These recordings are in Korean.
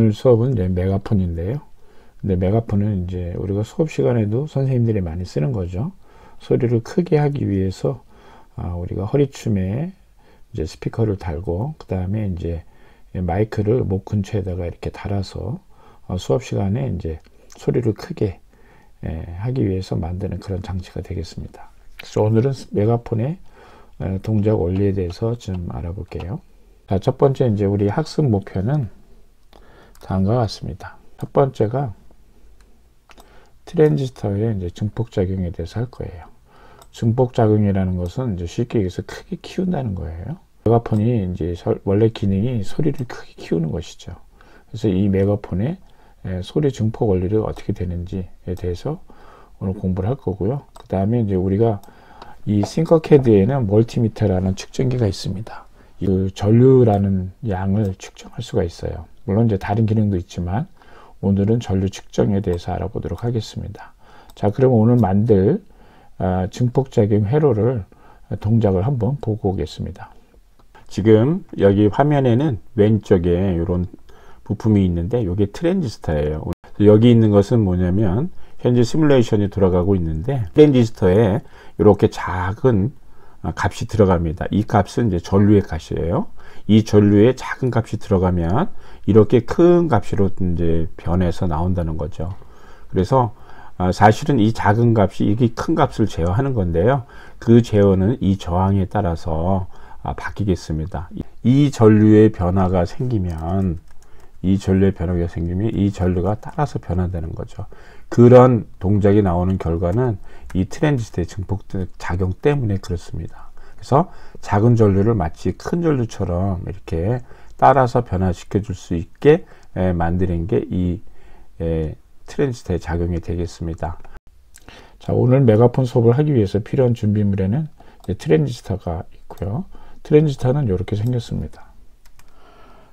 오늘 수업은 이제 메가폰인데요. 근데 메가폰은 이제 우리가 수업 시간에도 선생님들이 많이 쓰는 거죠. 소리를 크게 하기 위해서 우리가 허리춤에 이제 스피커를 달고, 그 다음에 이제 마이크를 목 근처에다가 이렇게 달아서 수업 시간에 이제 소리를 크게 하기 위해서 만드는 그런 장치가 되겠습니다. 그래서 오늘은 메가폰의 동작 원리에 대해서 좀 알아볼게요. 자, 첫 번째 이제 우리 학습 목표는 다음과 같습니다. 첫 번째가 트랜지스터의 이제 증폭작용에 대해서 할 거예요. 증폭작용이라는 것은 이제 쉽게 얘기해서 크게 키운다는 거예요. 메가폰이 이제 원래 기능이 소리를 크게 키우는 것이죠. 그래서 이 메가폰의 소리 증폭 원리를 어떻게 되는지에 대해서 오늘 공부를 할 거고요. 그 다음에 이제 우리가 이 싱커캐드에는 멀티미터라는 측정기가 있습니다. 그 전류라는 양을 측정할 수가 있어요. 물론 이제 다른 기능도 있지만 오늘은 전류 측정에 대해서 알아보도록 하겠습니다. 자, 그럼 오늘 만들 증폭작용 회로를 동작을 한번 보고 오겠습니다. 지금 여기 화면에는 왼쪽에 이런 부품이 있는데 이게 트랜지스터예요. 여기 있는 것은 뭐냐면 현재 시뮬레이션이 돌아가고 있는데 트랜지스터에 이렇게 작은 값이 들어갑니다. 이 값은 이제 전류의 값이에요. 이 전류에 작은 값이 들어가면 이렇게 큰 값으로 이제 변해서 나온다는 거죠. 그래서 사실은 이 작은 값이 이게 큰 값을 제어하는 건데요. 그 제어는 이 저항에 따라서 바뀌겠습니다. 이 전류의 변화가 생기면 이 전류가 따라서 변화되는 거죠. 그런 동작이 나오는 결과는 이 트랜지스터의 증폭 작용 때문에 그렇습니다. 그래서 작은 전류를 마치 큰 전류처럼 이렇게 따라서 변화시켜 줄 수 있게 만드는 게 이 트랜지스터의 작용이 되겠습니다. 자, 오늘 메가폰 수업을 하기 위해서 필요한 준비물에는 트랜지스터가 있고요. 트랜지스터는 이렇게 생겼습니다.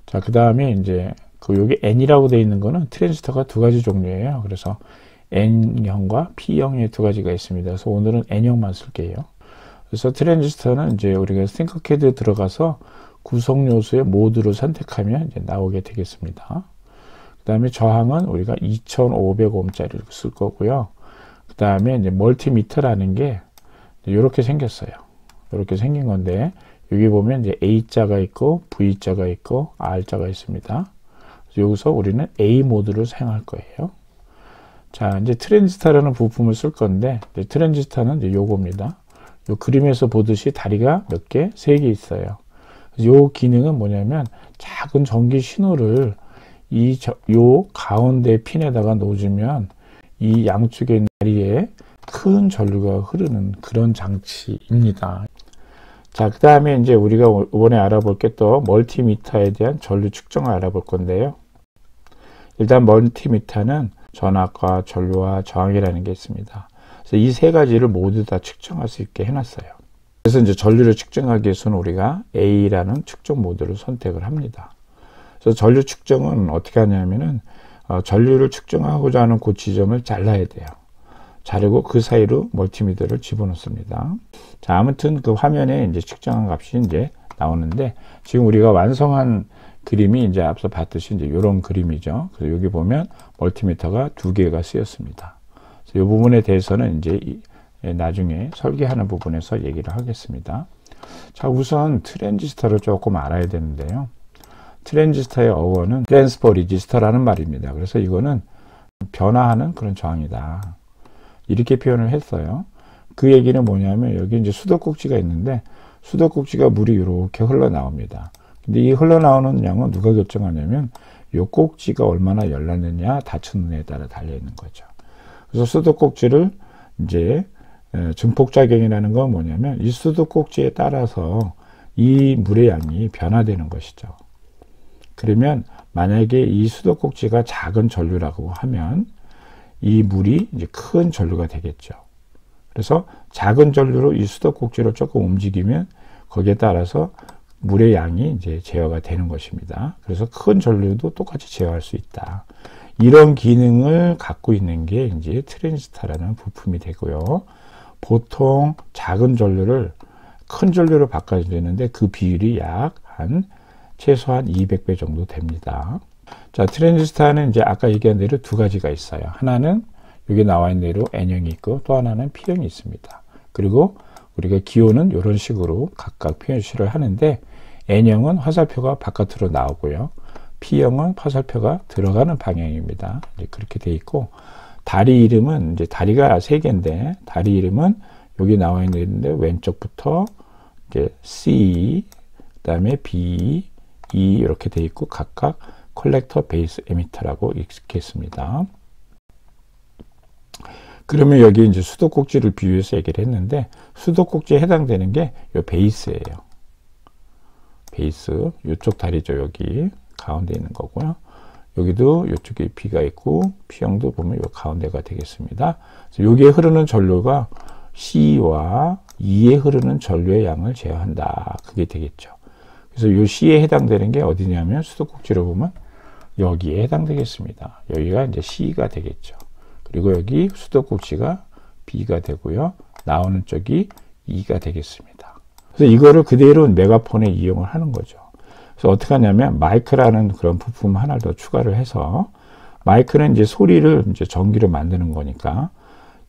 자, 그 다음에 이제 여기 N이라고 되어 있는 거는 트랜지스터가 두 가지 종류예요. 그래서 N형과 P형의 두 가지가 있습니다. 그래서 오늘은 N형만 쓸게요. 그래서 트랜지스터는 이제 우리가 싱커캐드에 들어가서 구성 요소의 모드를 선택하면 이제 나오게 되겠습니다. 그 다음에 저항은 우리가 2500ohm짜리를 쓸 거고요. 그 다음에 이제 멀티미터라는 게 이렇게 생겼어요. 이렇게 생긴 건데 여기 보면 이제 A자가 있고 V자가 있고 R자가 있습니다. 여기서 우리는 A 모드를 사용할 거예요. 자, 이제 트랜지스터라는 부품을 쓸 건데 트랜지스터는 이제 요겁니다. 요 그림에서 보듯이 다리가 몇 개? 3개 있어요. 요 기능은 뭐냐면 작은 전기 신호를 요 가운데 핀에다가 놓으면 이 양쪽의 다리에 큰 전류가 흐르는 그런 장치입니다. 자, 그 다음에 이제 우리가 이번에 알아볼 게 또 멀티미터에 대한 전류 측정을 알아볼 건데요. 일단 멀티미터는 전압과 전류와 저항이라는 게 있습니다. 그래서 이 세 가지를 모두 다 측정할 수 있게 해놨어요. 그래서 이제 전류를 측정하기 위해서는 우리가 A라는 측정 모드를 선택을 합니다. 그래서 전류 측정은 어떻게 하냐면은 전류를 측정하고자 하는 그 지점을 잘라야 돼요. 자르고 그 사이로 멀티미터를 집어넣습니다. 자, 아무튼 그 화면에 이제 측정한 값이 이제 나오는데 지금 우리가 완성한 그림이 이제 앞서 봤듯이 이제 이런 그림이죠. 그래서 여기 보면 멀티미터가 2개가 쓰였습니다. 이 부분에 대해서는 이제 나중에 설계하는 부분에서 얘기를 하겠습니다. 자, 우선 트랜지스터를 조금 알아야 되는데요. 트랜지스터의 어원은 트랜스퍼 레지스터라는 말입니다. 그래서 이거는 변화하는 그런 저항이다. 이렇게 표현을 했어요. 그 얘기는 뭐냐면 여기 이제 수도꼭지가 있는데 수도꼭지가 물이 이렇게 흘러나옵니다. 근데 이 흘러나오는 양은 누가 결정하냐면 이 꼭지가 얼마나 열렸느냐 닫혔느냐에 따라 달려있는 거죠. 그래서 수도꼭지를 이제 증폭작용이라는 건 뭐냐면 이 수도꼭지에 따라서 이 물의 양이 변화되는 것이죠. 그러면 만약에 이 수도꼭지가 작은 전류라고 하면 이 물이 이제 큰 전류가 되겠죠. 그래서 작은 전류로 이 수도꼭지를 조금 움직이면 거기에 따라서 물의 양이 이제 제어가 되는 것입니다. 그래서 큰 전류도 똑같이 제어할 수 있다. 이런 기능을 갖고 있는 게 이제 트랜지스터라는 부품이 되고요. 보통 작은 전류를 큰 전류로 바꿔야 되는데 그 비율이 최소한 200배 정도 됩니다. 자, 트랜지스터는 이제 아까 얘기한 대로 두 가지가 있어요. 하나는 여기 나와 있는 대로 N형이 있고 또 하나는 P형이 있습니다. 그리고 우리가 기호는 이런 식으로 각각 표시를 하는데 N형은 화살표가 바깥으로 나오고요. P형은 화살표가 들어가는 방향입니다. 이제 그렇게 돼 있고 다리 이름은 이제 다리가 세 개인데 다리 이름은 여기 나와 있는데 왼쪽부터 이제 C, 그다음에 B, E 이렇게 돼 있고 각각 컬렉터, 베이스, 에미터라고 읽겠습니다. 그러면 여기 이제 수도꼭지를 비유해서 얘기를 했는데 수도꼭지에 해당되는 게 이 베이스예요. 베이스 이쪽 다리죠. 여기 가운데 있는 거고요. 여기도 이쪽에 B가 있고 P형도 보면 이 가운데가 되겠습니다. 여기에 흐르는 전류가 C와 E에 흐르는 전류의 양을 제어한다. 그게 되겠죠. 그래서 이 C에 해당되는 게 어디냐면 수도꼭지로 보면 여기에 해당되겠습니다. 여기가 이제 C가 되겠죠. 그리고 여기 수도꼭지가 B가 되고요. 나오는 쪽이 E가 되겠습니다. 그래서 이거를 그대로 메가폰에 이용을 하는 거죠. 그래서 어떻게 하냐면 마이크라는 그런 부품 하나를 더 추가를 해서 마이크는 이제 소리를 이제 전기로 만드는 거니까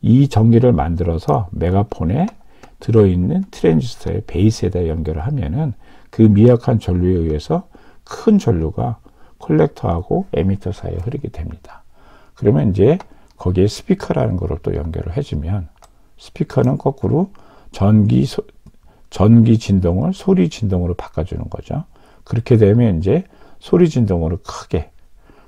이 전기를 만들어서 메가폰에 들어있는 트랜지스터의 베이스에다 연결을 하면은 그 미약한 전류에 의해서 큰 전류가 컬렉터하고 에미터 사이에 흐르게 됩니다. 그러면 이제 거기에 스피커라는 거를 또 연결을 해주면 스피커는 거꾸로 전기 진동을 소리 진동으로 바꿔주는 거죠. 그렇게 되면 이제 소리 진동으로 크게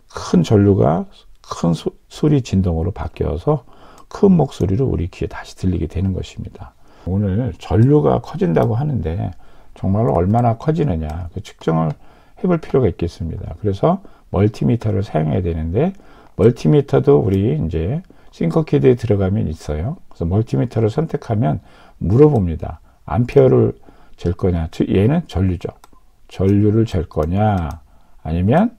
큰 전류가 큰 소리 진동으로 바뀌어서 큰 목소리로 우리 귀에 다시 들리게 되는 것입니다. 오늘 전류가 커진다고 하는데 정말로 얼마나 커지느냐 그 측정을 해볼 필요가 있겠습니다. 그래서 멀티미터를 사용해야 되는데 멀티미터도 우리 이제 싱커키드에 들어가면 있어요. 그래서 멀티미터를 선택하면 물어봅니다. 암페어를 잴 거냐? 얘는 전류죠. 전류를 잴 거냐? 아니면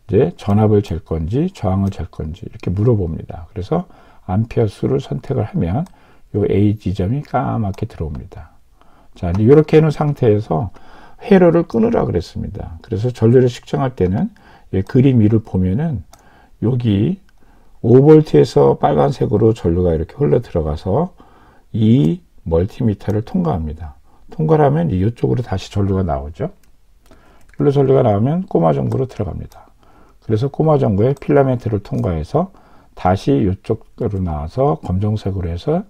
이제 전압을 잴 건지 저항을 잴 건지 이렇게 물어봅니다. 그래서 암페어 수를 선택을 하면 요 A 지점이 까맣게 들어옵니다. 자, 이렇게 해놓은 상태에서 회로를 끊으라 그랬습니다. 그래서 전류를 측정할 때는 그림 위를 보면은 여기 5V에서 빨간색으로 전류가 이렇게 흘러 들어가서 이 멀티미터를 통과합니다. 통과를 하면 이쪽으로 다시 전류가 나오죠. 흘러 전류가 나오면 꼬마 전구로 들어갑니다. 그래서 꼬마 전구에 필라멘트를 통과해서 다시 이쪽으로 나와서 검정색으로 해서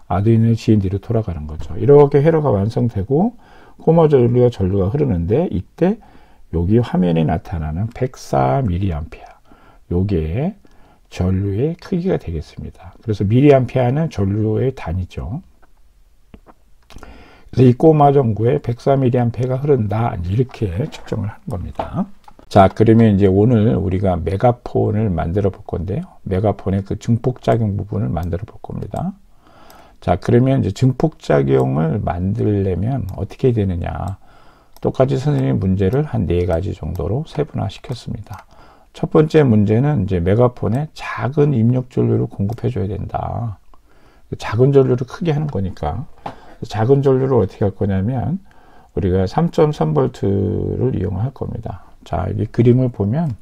아두이노의 GND로 돌아가는 거죠. 이렇게 회로가 완성되고 꼬마 전류가 흐르는데 이때 여기 화면에 나타나는 104mA 요게 전류의 크기가 되겠습니다. 그래서 mA는 전류의 단위죠. 그래서 이 꼬마 전구에 104mA가 흐른다 이렇게 측정을 하는 겁니다. 자, 그러면 이제 오늘 우리가 메가폰을 만들어 볼 건데요. 메가폰의 그 증폭작용 부분을 만들어 볼 겁니다. 자, 그러면 이제 증폭작용을 만들려면 어떻게 되느냐. 똑같이 선생님이 문제를 한 4가지 정도로 세분화 시켰습니다. 첫 번째 문제는 이제 메가폰에 작은 입력 전류를 공급해 줘야 된다. 작은 전류를 크게 하는 거니까. 작은 전류를 어떻게 할 거냐면 우리가 3.3V를 이용할 겁니다. 자, 여기 그림을 보면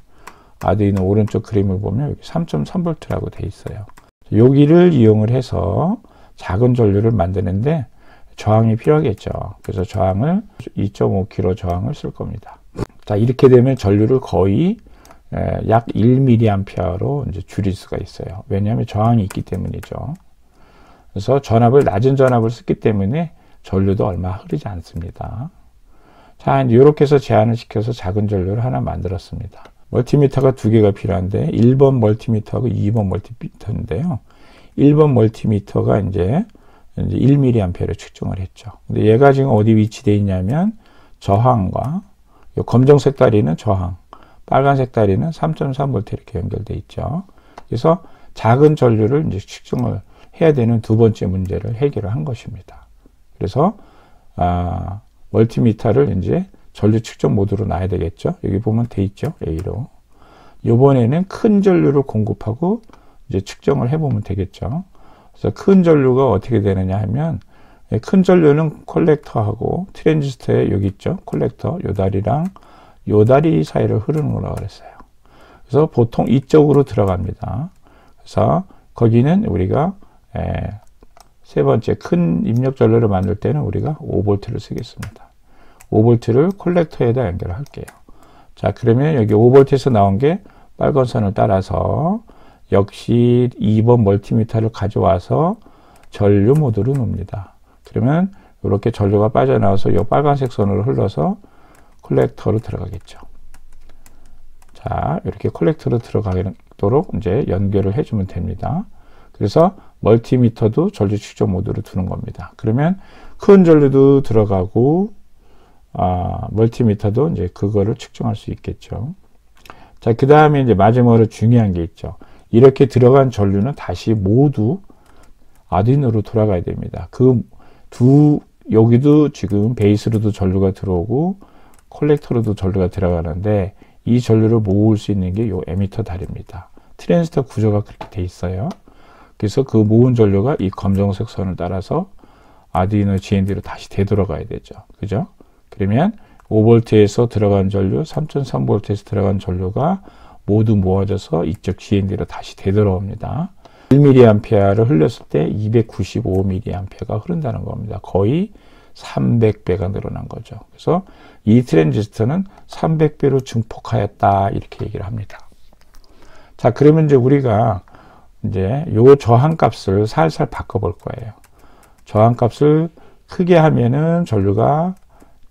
아두이노 오른쪽 그림을 보면 여기 3.3V라고 돼 있어요. 여기를 이용을 해서 작은 전류를 만드는데 저항이 필요하겠죠. 그래서 저항을 2.5kg 저항을 쓸 겁니다. 자, 이렇게 되면 전류를 거의 약 1mA로 이제 줄일 수가 있어요. 왜냐하면 저항이 있기 때문이죠. 그래서 낮은 전압을 쓰기 때문에 전류도 얼마 흐르지 않습니다. 자, 이렇게 해서 제한을 시켜서 작은 전류를 하나 만들었습니다. 멀티미터가 2개가 필요한데 1번 멀티미터하고 2번 멀티미터인데요. 1번 멀티미터가 이제 1mA를 측정을 했죠. 근데 얘가 지금 어디 위치되어 있냐면 저항과 검정색 다리는 저항, 빨간색 다리는 3.3V 이렇게 연결되어 있죠. 그래서 작은 전류를 이제 측정을 해야 되는 두 번째 문제를 해결을 한 것입니다. 그래서 멀티미터를 이제 전류 측정 모드로 놔야 되겠죠. 여기 보면 돼 있죠. A로. 이번에는 큰 전류를 공급하고 이제 측정을 해보면 되겠죠. 그래서 큰 전류가 어떻게 되느냐 하면 큰 전류는 콜렉터하고 트랜지스터에 여기 있죠. 콜렉터 요 다리랑 요 다리 사이를 흐르는 거라고 그랬어요. 그래서 보통 이쪽으로 들어갑니다. 그래서 거기는 우리가 세 번째 큰 입력 전류를 만들 때는 우리가 5V를 쓰겠습니다. 5V를 콜렉터에다 연결할게요. 자, 그러면 여기 5V에서 나온 게 빨간 선을 따라서 역시 2번 멀티미터를 가져와서 전류 모드로 놓습니다. 그러면 이렇게 전류가 빠져나와서 이 빨간색 선으로 흘러서 콜렉터로 들어가겠죠. 자, 이렇게 콜렉터로 들어가도록 이제 연결을 해주면 됩니다. 그래서 멀티미터도 전류 측정 모드로 두는 겁니다. 그러면 큰 전류도 들어가고 멀티미터도 이제 그거를 측정할 수 있겠죠. 자, 그 다음에 이제 마지막으로 중요한 게 있죠. 이렇게 들어간 전류는 다시 모두 아두이노로 돌아가야 됩니다. 여기도 지금 베이스로도 전류가 들어오고 콜렉터로도 전류가 들어가는데 이 전류를 모을 수 있는 게 요 에미터 다리입니다. 트랜지스터 구조가 그렇게 돼 있어요. 그래서 그 모은 전류가 이 검정색 선을 따라서 아두이노 GND로 다시 되돌아가야 되죠. 그죠? 그러면 5V에서 들어간 전류, 3.3V에서 들어간 전류가 모두 모아져서 이쪽 GND로 다시 되돌아옵니다. 1mA를 흘렸을 때 295mA가 흐른다는 겁니다. 거의 300배가 늘어난 거죠. 그래서 이 트랜지스터는 300배로 증폭하였다 이렇게 얘기를 합니다. 자, 그러면 이제 우리가 이제 요 저항값을 살살 바꿔볼 거예요. 저항값을 크게 하면은 전류가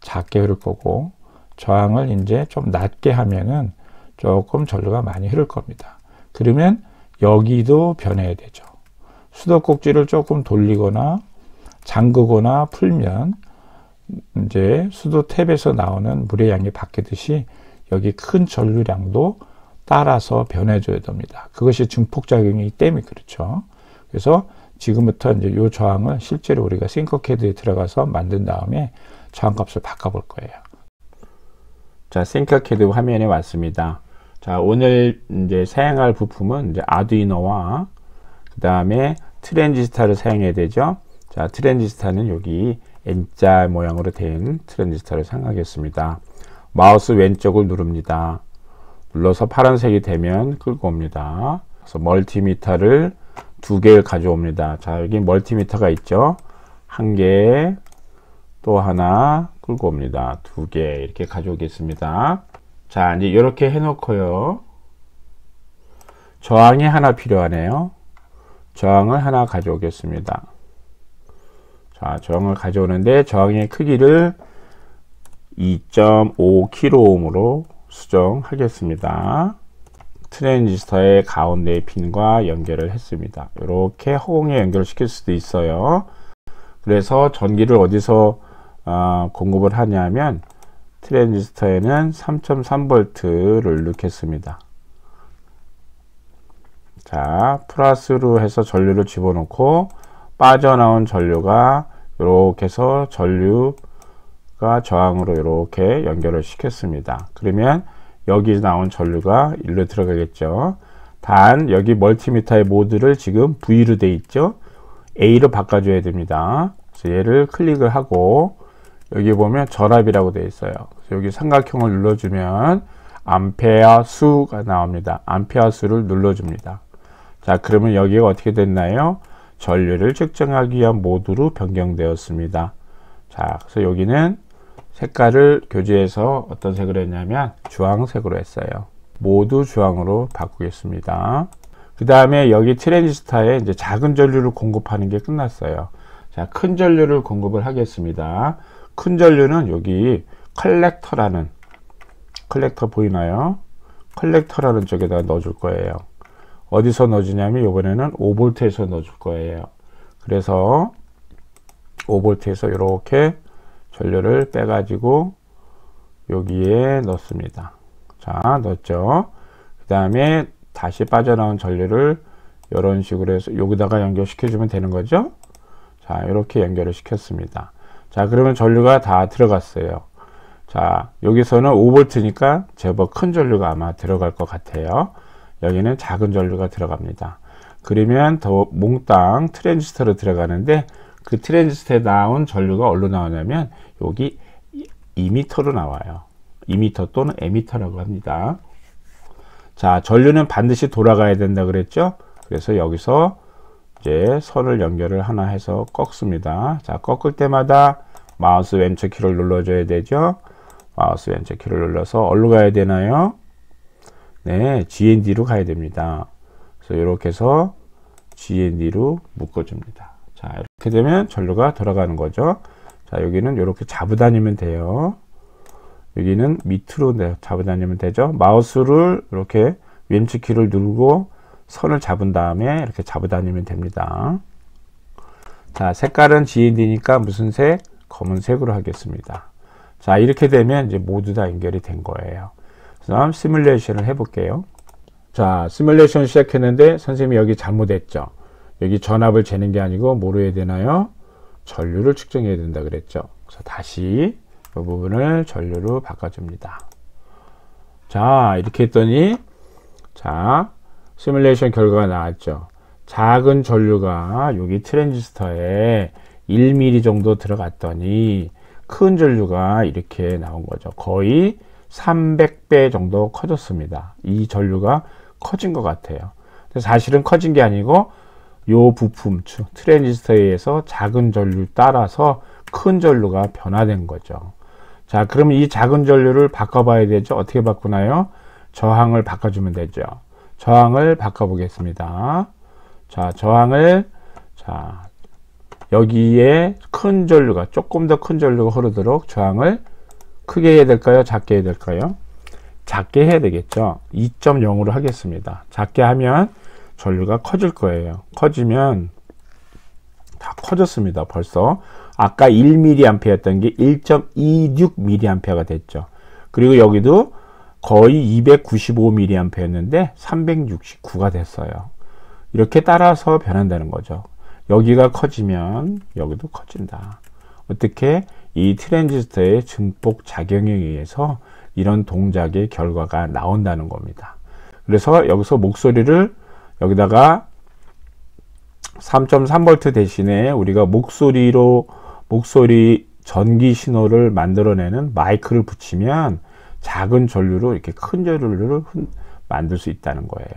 작게 흐를 거고 저항을 이제 좀 낮게 하면은 조금 전류가 많이 흐를 겁니다. 그러면 여기도 변해야 되죠. 수도꼭지를 조금 돌리거나 잠그거나 풀면 이제 수도 탭에서 나오는 물의 양이 바뀌듯이 여기 큰 전류량도 따라서 변해줘야 됩니다. 그것이 증폭작용이기 때문에 그렇죠. 그래서 지금부터 이제 이 저항을 실제로 우리가 싱커캐드에 들어가서 만든 다음에 저항값을 바꿔볼 거예요. 자, 싱커캐드 화면에 왔습니다. 자, 오늘 이제 사용할 부품은 이제 아두이노와 그 다음에 트랜지스터를 사용해야 되죠. 자, 트랜지스터는 여기 N자 모양으로 된 트랜지스터를 사용하겠습니다. 마우스 왼쪽을 누릅니다. 눌러서 파란색이 되면 끌고 옵니다. 그래서 멀티미터를 2개를 가져옵니다. 자, 여기 멀티미터가 있죠. 1개, 또 하나 끌고 옵니다. 2개 이렇게 가져오겠습니다. 자, 이제 이렇게 해놓고요. 저항이 하나 필요하네요. 저항을 하나 가져오겠습니다. 자, 저항을 가져오는데 저항의 크기를 2.5kΩ으로 수정하겠습니다. 트랜지스터의 가운데 핀과 연결을 했습니다. 이렇게 허공에 연결시킬 수도 있어요. 그래서 전기를 어디서 공급을 하냐면 트랜지스터에는 3.3V를 넣겠습니다. 자, 플러스로 해서 전류를 집어넣고 빠져나온 전류가 이렇게 해서 전류가 저항으로 이렇게 연결을 시켰습니다. 그러면 여기 나온 전류가 일로 들어가겠죠. 단 여기 멀티미터의 모드를 지금 V로 돼 있죠. A로 바꿔줘야 됩니다. 그래서 얘를 클릭을 하고 여기 보면 전압이라고 되어 있어요. 그래서 여기 삼각형을 눌러주면 암페어 수가 나옵니다. 암페어 수를 눌러줍니다. 자, 그러면 여기가 어떻게 됐나요? 전류를 측정하기 위한 모드로 변경되었습니다. 자, 그래서 여기는 색깔을 교체해서 어떤 색으로 했냐면 주황색으로 했어요. 모두 주황으로 바꾸겠습니다. 그 다음에 여기 트랜지스터에 이제 작은 전류를 공급하는 게 끝났어요. 자, 큰 전류를 공급을 하겠습니다. 큰 전류는 여기 컬렉터 보이나요? 컬렉터라는 쪽에다 넣어줄 거예요. 어디서 넣어주냐면 이번에는 5V에서 넣어줄 거예요. 그래서 5V에서 이렇게 전류를 빼가지고 여기에 넣습니다. 자, 넣었죠. 그 다음에 다시 빠져나온 전류를 이런 식으로 해서 여기다가 연결시켜주면 되는 거죠. 자, 이렇게 연결을 시켰습니다. 자, 그러면 전류가 다 들어갔어요. 자, 여기서는 5V니까 제법 큰 전류가 아마 들어갈 것 같아요. 여기는 작은 전류가 들어갑니다. 그러면 더 몽땅 트랜지스터로 들어가는데 그 트랜지스터에 나온 전류가 어디로 나오냐면 여기 2m로 나와요. 이미터 또는 에미터라고 합니다. 자, 전류는 반드시 돌아가야 된다 그랬죠? 그래서 여기서 이제 선을 연결을 하나 해서 꺾습니다. 자, 꺾을 때마다 마우스 왼쪽 키를 눌러줘야 되죠? 마우스 왼쪽 키를 눌러서 어디로 가야 되나요? 네, GND로 가야 됩니다. 그래서 이렇게 해서 GND로 묶어줍니다. 자, 이렇게 되면 전류가 돌아가는 거죠. 자, 여기는 이렇게 잡아다니면 돼요. 여기는 밑으로 잡아다니면 되죠. 마우스를 이렇게 왼쪽 키를 누르고 선을 잡은 다음에 이렇게 잡아다니면 됩니다. 자, 색깔은 GND니까 무슨 색? 검은색으로 하겠습니다. 자, 이렇게 되면 이제 모두 다 연결이 된 거예요. 그다음 시뮬레이션을 해볼게요. 자, 시뮬레이션 시작했는데 선생님이 여기 잘못했죠. 여기 전압을 재는 게 아니고 뭐로 해야 되나요? 전류를 측정해야 된다 그랬죠. 그래서 다시 이 부분을 전류로 바꿔줍니다. 자, 이렇게 했더니 자, 시뮬레이션 결과가 나왔죠. 작은 전류가 여기 트랜지스터에 1mm 정도 들어갔더니 큰 전류가 이렇게 나온 거죠. 거의 300배 정도 커졌습니다. 이 전류가 커진 것 같아요. 사실은 커진 게 아니고 요 부품 트랜지스터에 의해서 작은 전류 따라서 큰 전류가 변화된 거죠. 자, 그러면 이 작은 전류를 바꿔봐야 되죠. 어떻게 바꾸나요? 저항을 바꿔주면 되죠. 저항을 바꿔보겠습니다. 자, 저항을 여기에 큰 전류가 조금 더 큰 전류가 흐르도록 저항을 크게 해야 될까요? 작게 해야 될까요? 작게 해야 되겠죠. 2.0으로 하겠습니다. 작게 하면 전류가 커질 거예요. 커지면 다 커졌습니다. 벌써 아까 1mA였던 게 1.26mA가 됐죠. 그리고 여기도 거의 295mA였는데 369가 됐어요. 이렇게 따라서 변한다는 거죠. 여기가 커지면 여기도 커진다. 어떻게? 이 트랜지스터의 증폭 작용에 의해서 이런 동작의 결과가 나온다는 겁니다. 그래서 여기서 목소리를 여기다가 3.3V 대신에 우리가 목소리 전기 신호를 만들어내는 마이크를 붙이면 작은 전류로 이렇게 큰 전류를 만들 수 있다는 거예요.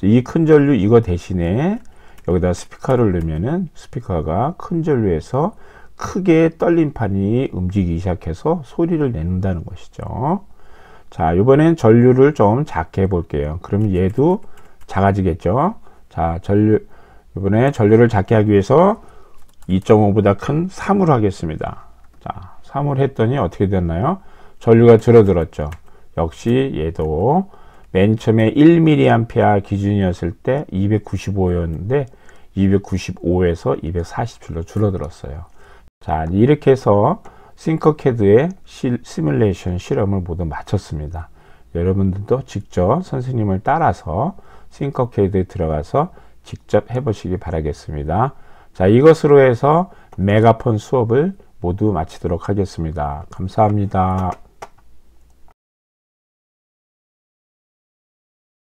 이 큰 전류 이거 대신에 여기다 스피커를 넣으면은 스피커가 큰 전류에서 크게 떨림판이 움직이기 시작해서 소리를 낸다는 것이죠. 자, 이번엔 전류를 좀 작게 해 볼게요. 그럼 얘도 작아지겠죠. 자, 이번에 전류를 작게 하기 위해서 2.5보다 큰 3으로 하겠습니다. 자, 3으로 했더니 어떻게 됐나요? 전류가 줄어들었죠. 역시 얘도 맨 처음에 1mA 기준이었을 때 295였는데 295에서 247로 줄어들었어요. 자, 이렇게 해서 싱커캐드의 시뮬레이션 실험을 모두 마쳤습니다. 여러분들도 직접 선생님을 따라서 싱커캐드에 들어가서 직접 해보시기 바라겠습니다. 자, 이것으로 해서 메가폰 수업을 모두 마치도록 하겠습니다. 감사합니다.